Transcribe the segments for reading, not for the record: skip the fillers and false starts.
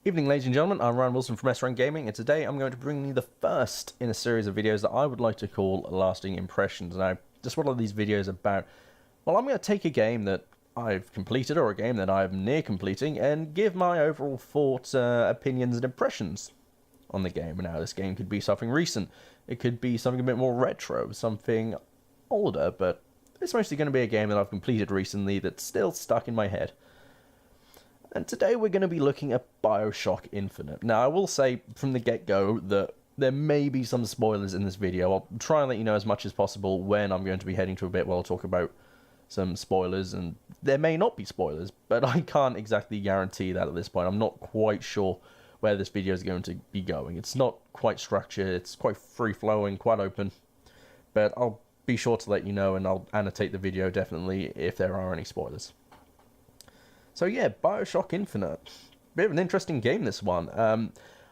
Evening, ladies and gentlemen, I'm Ryan Wilson from SRN Gaming, and today I'm going to bring you the first in a series of videos that I would like to call Lasting Impressions. Now, just what are these videos about? Well, I'm going to take a game that I've completed, or a game that I'm near completing, and give my overall thoughts, opinions, and impressions on the game. Now, this game could be something recent, it could be something a bit more retro, something older, but it's mostly going to be a game that I've completed recently that's still stuck in my head. And today we're going to be looking at BioShock Infinite. Now, I will say from the get-go that there may be some spoilers in this video. I'll try and let you know as much as possible when I'm going to be heading to a bit where I'll talk about some spoilers, and there may not be spoilers, but I can't exactly guarantee that at this point. I'm not quite sure where this video is going to be going. It's not quite structured, it's quite free-flowing, quite open, but I'll be sure to let you know, and I'll annotate the video definitely if there are any spoilers. So yeah, BioShock Infinite. Bit of an interesting game, this one.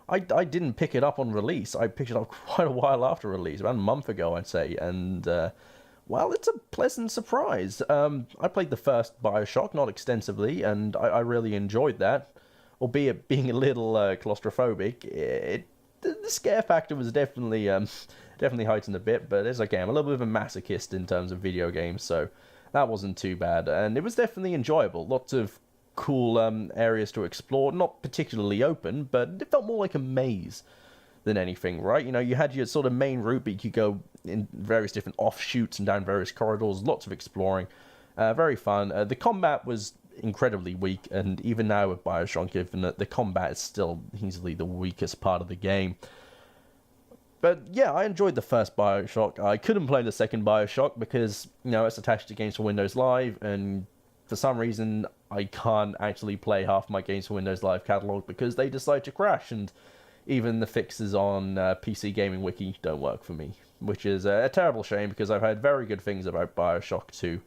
I didn't pick it up on release. I picked it up quite a while after release, about a month ago, I'd say. And, well, it's a pleasant surprise. I played the first BioShock, not extensively, and I really enjoyed that. Albeit being a little claustrophobic, the scare factor was definitely heightened a bit. But as a game, I'm a little bit of a masochist in terms of video games, so that wasn't too bad. And it was definitely enjoyable. Lots of cool areas to explore, not particularly open, but it felt more like a maze than anything, right? You know, you had your sort of main route, but you could go in various different offshoots and down various corridors, lots of exploring. Very fun. The combat was incredibly weak, and even now with BioShock Infinite, the combat is still easily the weakest part of the game. But yeah, I enjoyed the first BioShock. I couldn't play the second BioShock because, you know, it's attached to Games for Windows Live, and for some reason, I can't actually play half my Games for Windows Live catalog because they decide to crash, and even the fixes on PC Gaming Wiki don't work for me, which is a terrible shame because I've heard very good things about BioShock 2,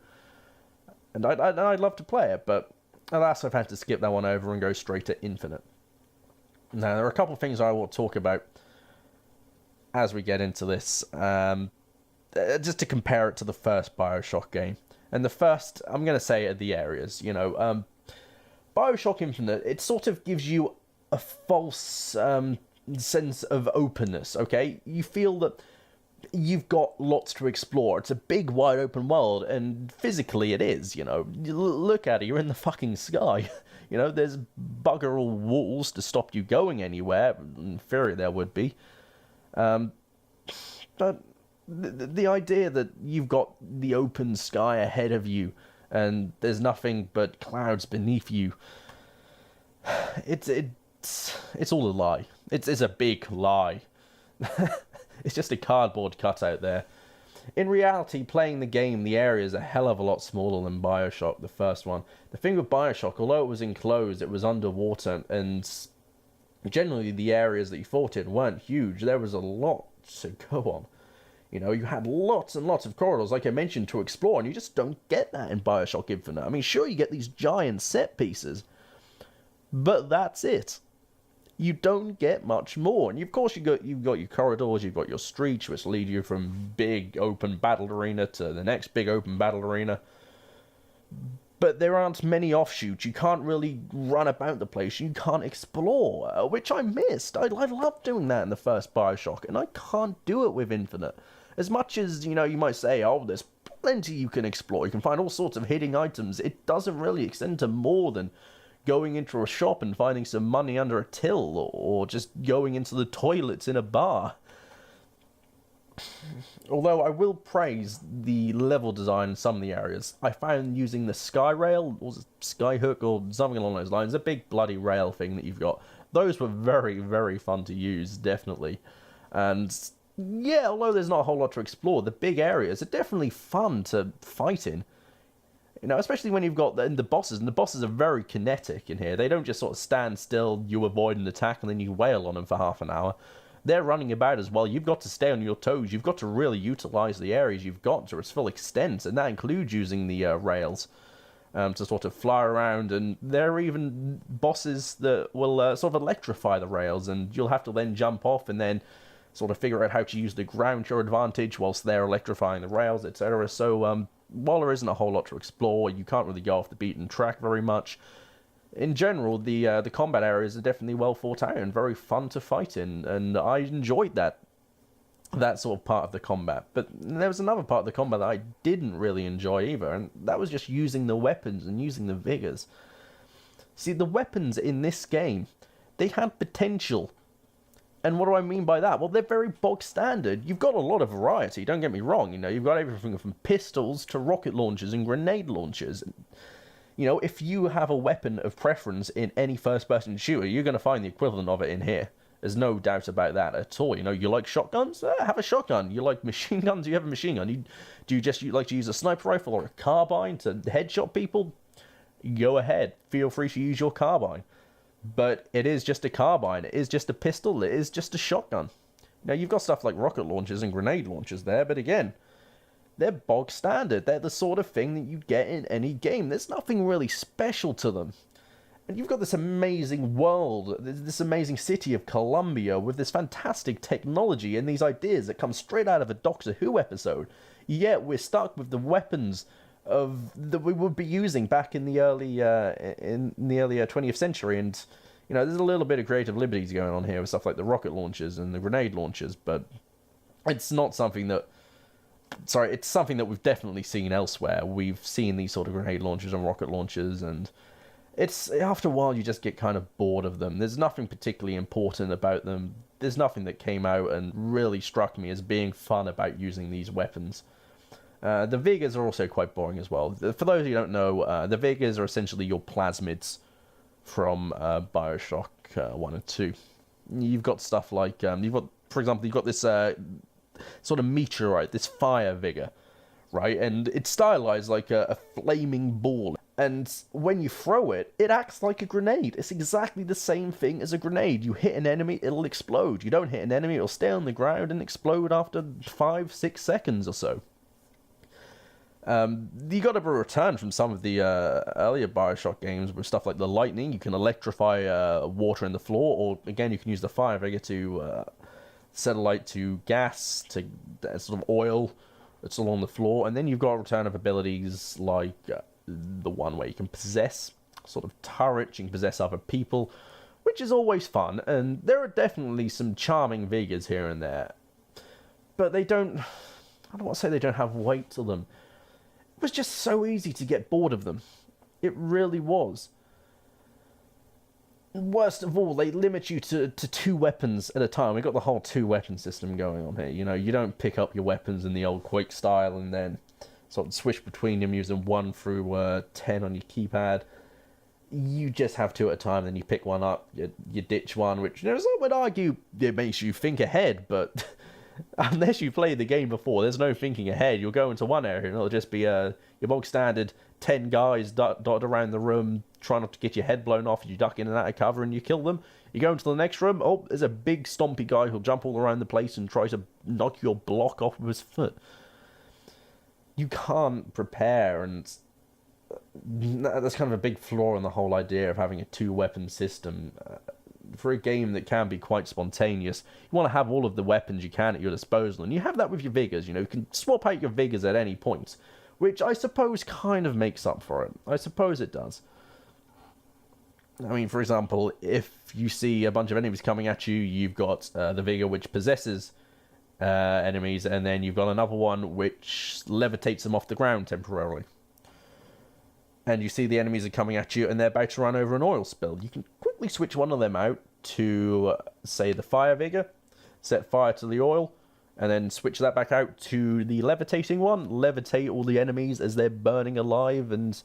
and I'd love to play it, but alas, I've had to skip that one over and go straight to Infinite. Now, there are a couple of things I will talk about as we get into this, just to compare it to the first BioShock game. And the first, I'm going to say, are the areas, you know. BioShock Infinite, it sort of gives you a false sense of openness, okay? You feel that you've got lots to explore. It's a big, wide open world, and physically it is, you know. You look at it, you're in the fucking sky. You know, there's bugger all walls to stop you going anywhere. In theory, there would be. But the idea that you've got the open sky ahead of you and there's nothing but clouds beneath you, it's all a lie. It's a big lie. It's just a cardboard cutout there. In reality, playing the game, the area is a hell of a lot smaller than BioShock, the first one. The thing with BioShock, although it was enclosed, it was underwater, and generally the areas that you fought in weren't huge. There was a lot to go on. You know, you had lots and lots of corridors, like I mentioned, to explore, and you just don't get that in BioShock Infinite. I mean, sure, you get these giant set pieces, but that's it. You don't get much more. And of course, you've got your corridors, you've got your streets, which lead you from big open battle arena to the next big open battle arena. But there aren't many offshoots. You can't really run about the place. You can't explore, which I missed. I loved doing that in the first BioShock, and I can't do it with Infinite. As much as, you know, you might say, oh, there's plenty you can explore. You can find all sorts of hidden items. It doesn't really extend to more than going into a shop and finding some money under a till, or just going into the toilets in a bar. Although I will praise the level design in some of the areas. I found using the sky rail, or sky hook, or something along those lines, a big bloody rail thing that you've got. Those were very, very fun to use, definitely. And yeah, although there's not a whole lot to explore, the big areas are definitely fun to fight in. You know, especially when you've got the bosses, and the bosses are very kinetic in here. They don't just sort of stand still, you avoid an attack, and then you wail on them for half an hour. They're running about as well. You've got to stay on your toes. You've got to really utilize the areas you've got to its full extent, and that includes using the rails to sort of fly around. And there are even bosses that will sort of electrify the rails, and you'll have to then jump off and then sort of figure out how to use the ground to your advantage whilst they're electrifying the rails, etc. So while there isn't a whole lot to explore, you can't really go off the beaten track very much. In general, the combat areas are definitely well thought out and very fun to fight in, and I enjoyed that sort of part of the combat. But there was another part of the combat that I didn't really enjoy either, and that was just using the weapons and using the vigors. See, the weapons in this game, they had potential. And what do I mean by that? Well, they're very bog standard. You've got a lot of variety, don't get me wrong. You know, you've got everything from pistols to rocket launchers and grenade launchers. You know, if you have a weapon of preference in any first-person shooter, you're going to find the equivalent of it in here. There's no doubt about that at all. You know, you like shotguns? Have a shotgun. You like machine guns? You have a machine gun. Do you like to use a sniper rifle or a carbine to headshot people? Go ahead. Feel free to use your carbine. But it is just a carbine. It is just a pistol. It is just a shotgun. Now, you've got stuff like rocket launchers and grenade launchers there, but again, they're bog standard. They're the sort of thing that you get in any game. There's nothing really special to them. And you've got this amazing world, this amazing city of Columbia with this fantastic technology and these ideas that come straight out of a Doctor Who episode. Yet we're stuck with the weapons that we would be using back in the early 20th century, and you know, there's a little bit of creative liberties going on here with stuff like the rocket launchers and the grenade launchers, but it's not something that. Sorry, it's something that we've definitely seen elsewhere. We've seen these sort of grenade launchers and rocket launchers, and it's after a while you just get kind of bored of them. There's nothing particularly important about them. There's nothing that came out and really struck me as being fun about using these weapons. The vigors are also quite boring as well. For those who don't know, the vigors are essentially your plasmids from BioShock 1 and 2. You've got stuff like, for example, you've got this sort of meteorite, this fire vigor, right? And it's stylized like a flaming ball. And when you throw it, it acts like a grenade. It's exactly the same thing as a grenade. You hit an enemy, it'll explode. You don't hit an enemy, it'll stay on the ground and explode after 5-6 seconds or so. You got a return from some of the earlier BioShock games with stuff like the lightning. You can electrify water in the floor, or again, you can use the fire vigor to set a light to gas, to sort of oil that's along the floor. And then you've got a return of abilities like the one where you can possess sort of turrets, you can possess other people, which is always fun. And there are definitely some charming vigors here and there, but I don't want to say they don't have weight to them. It was just so easy to get bored of them. It really was. Worst of all, they limit you to 2 weapons at a time. We've got the whole 2-weapon system going on here. You know, you don't pick up your weapons in the old Quake style and then sort of switch between them using 1 through 10 on your keypad. You just have 2 at a time, then you pick one up, you ditch one, which, you know, some would argue it makes you think ahead, but unless you played the game before, there's no thinking ahead. You'll go into one area and it'll just be your bog standard 10 guys dotted around the room, trying not to get your head blown off. You duck in and out of cover and you kill them. You go into the next room, oh, there's a big stompy guy who'll jump all around the place and try to knock your block off with his foot. You can't prepare, and that's kind of a big flaw in the whole idea of having a 2-weapon system. For a game that can be quite spontaneous, you want to have all of the weapons you can at your disposal, and you have that with your vigors. You know, you can swap out your vigors at any point, which I suppose kind of makes up for it. I suppose it does. I mean, for example, if you see a bunch of enemies coming at you, you've got the vigor which possesses enemies, and then you've got another one which levitates them off the ground temporarily. And you see the enemies are coming at you and they're about to run over an oil spill. You can quickly switch one of them out to, say, the fire vigor, set fire to the oil, and then switch that back out to the levitating one, levitate all the enemies as they're burning alive, and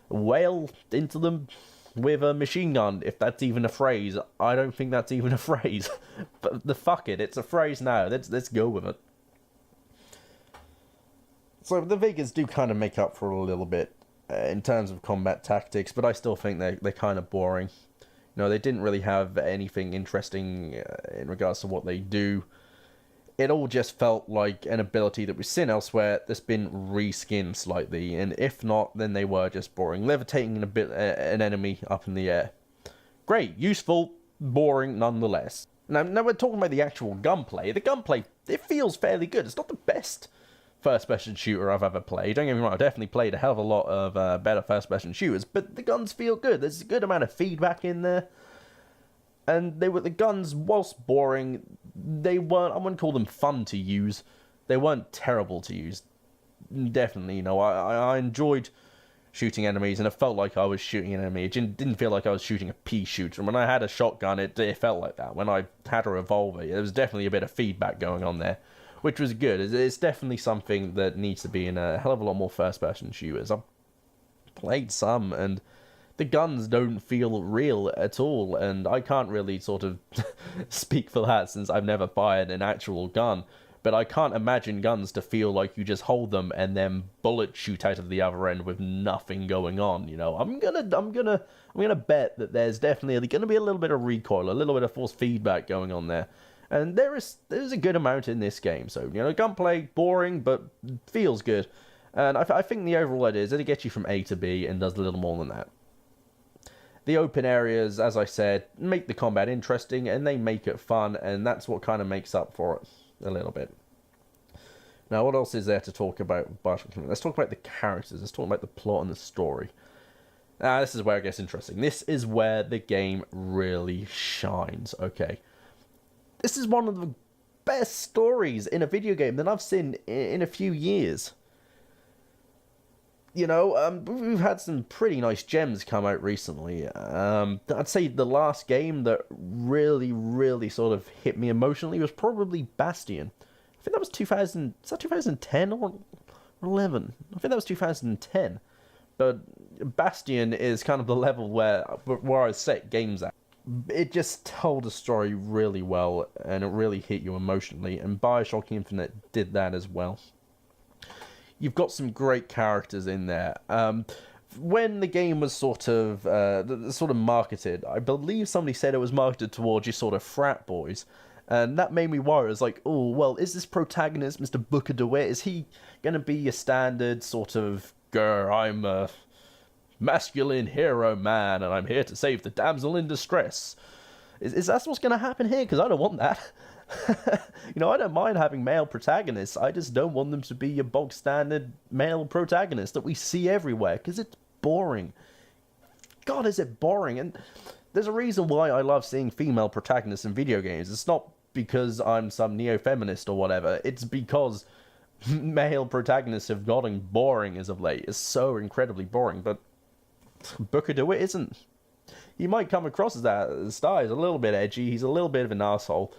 wail into them with a machine gun, if that's even a phrase. I don't think that's even a phrase. But fuck it, it's a phrase now. Let's go with it. So the vigors do kind of make up for a little bit in terms of combat tactics, but I still think they're kind of boring. You know, they didn't really have anything interesting in regards to what they do. It all just felt like an ability that we've seen elsewhere that's been reskinned slightly, and if not, then they were just boring. Levitating an enemy up in the air. Great, useful, boring nonetheless. Now we're talking about the actual gunplay. The gunplay, it feels fairly good. It's not the best first-person shooter I've ever played. Don't get me wrong, I've definitely played a hell of a lot of better first-person shooters, but the guns feel good. There's a good amount of feedback in there. And the guns, whilst boring, they weren't, I wouldn't call them fun to use. They weren't terrible to use. Definitely, I enjoyed shooting enemies, and it felt like I was shooting an enemy. It didn't feel like I was shooting a pea shooter. And when I had a shotgun, it felt like that. When I had a revolver, there was definitely a bit of feedback going on there, which was good. It's definitely something that needs to be in a hell of a lot more first-person shooters. I've played some, and the guns don't feel real at all, and I can't really sort of speak for that since I've never fired an actual gun. But I can't imagine guns to feel like you just hold them and then bullets shoot out of the other end with nothing going on. I'm gonna bet that there's definitely gonna be a little bit of recoil, a little bit of force feedback going on there, and there's a good amount in this game. So gunplay boring, but feels good, and I think the overall idea is that it gets you from A to B and does a little more than that. The open areas, as I said, make the combat interesting, and they make it fun, and that's what kind of makes up for it a little bit. Now, what else is there to talk about BioShock Infinite? Let's talk about the characters. Let's talk about the plot and the story. Now, this is where it gets interesting. This is where the game really shines, okay? This is one of the best stories in a video game that I've seen in a few years. We've had some pretty nice gems come out recently. I'd say the last game that really, really sort of hit me emotionally was probably Bastion. I think that was 2010 or 11? I think that was 2010. But Bastion is kind of the level where I set games at. It just told a story really well, and it really hit you emotionally, and BioShock Infinite did that as well. You've got some great characters in there. When the game was sort of marketed, I believe somebody said it was marketed towards your sort of frat boys. And that made me worry. I was like, oh, well, is this protagonist, Mr. Booker DeWitt, is he going to be your standard sort of, I'm a masculine hero man, and I'm here to save the damsel in distress? Is that what's going to happen here? Because I don't want that. I don't mind having male protagonists. I just don't want them to be your bog standard male protagonist that we see everywhere, because it's boring. God, is it boring? And there's a reason why I love seeing female protagonists in video games. It's not because I'm some neo-feminist or whatever. It's because male protagonists have gotten boring as of late. It's so incredibly boring, but Booker DeWitt isn't. He might come across as that at the start. He's a little bit edgy. He's a little bit of an asshole.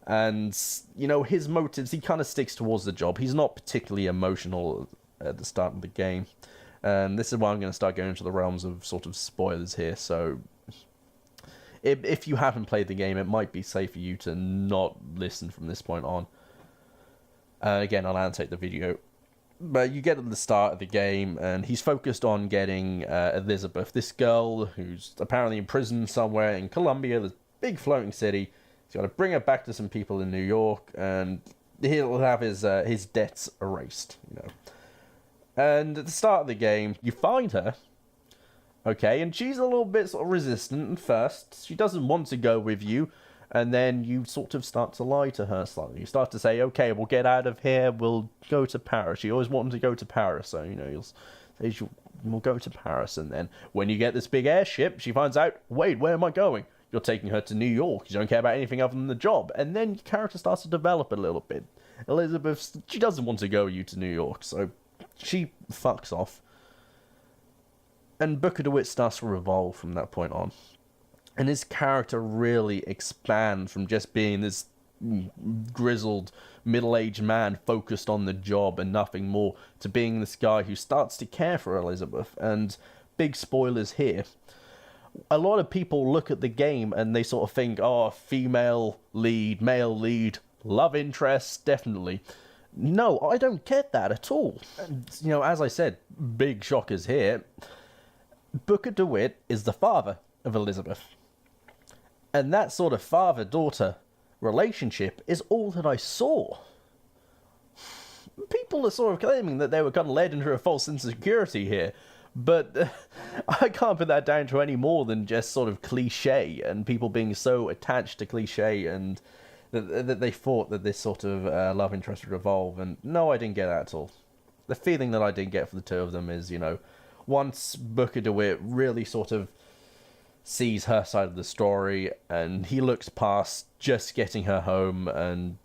And, his motives, he kind of sticks towards the job. He's not particularly emotional at the start of the game. And this is why I'm going to start going into the realms of sort of spoilers here. So, if you haven't played the game, it might be safe for you to not listen from this point on. Again, I'll annotate the video. But you get at the start of the game, and he's focused on getting Elizabeth, this girl who's apparently in prison somewhere in Colombia, this big floating city. He's got to bring her back to some people in New York, and he'll have his debts erased, And at the start of the game, you find her, okay, and she's a little bit sort of resistant at first. She doesn't want to go with you, and then you sort of start to lie to her slightly. You start to say, okay, we'll get out of here, we'll go to Paris. You always wanted to go to Paris, so, you'll say we'll go to Paris, and then when you get this big airship, she finds out, wait, where am I going? You're taking her to New York. You don't care about anything other than the job. And then your character starts to develop a little bit. Elizabeth, she doesn't want to go with you to New York, so she fucks off. And Booker DeWitt starts to revolve from that point on. And his character really expands from just being this grizzled, middle-aged man focused on the job and nothing more, to being this guy who starts to care for Elizabeth. And big spoilers here. A lot of people look at the game and they sort of think, oh, female lead, male lead, love interest, definitely. No, I don't get that at all. And, as I said, big shockers here. Booker DeWitt is the father of Elizabeth. And that sort of father-daughter relationship is all that I saw. People are sort of claiming that they were kind of led into a false sense of security here. But I can't put that down to any more than just sort of cliche and people being so attached to cliche and that they thought that this sort of love interest would evolve, and no, I didn't get that at all. The feeling that I did get for the two of them is, once Booker DeWitt really sort of sees her side of the story, and he looks past just getting her home and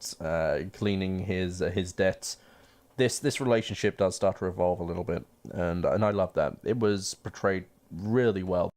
cleaning his debts. This relationship does start to evolve a little bit, and I love that. It was portrayed really well.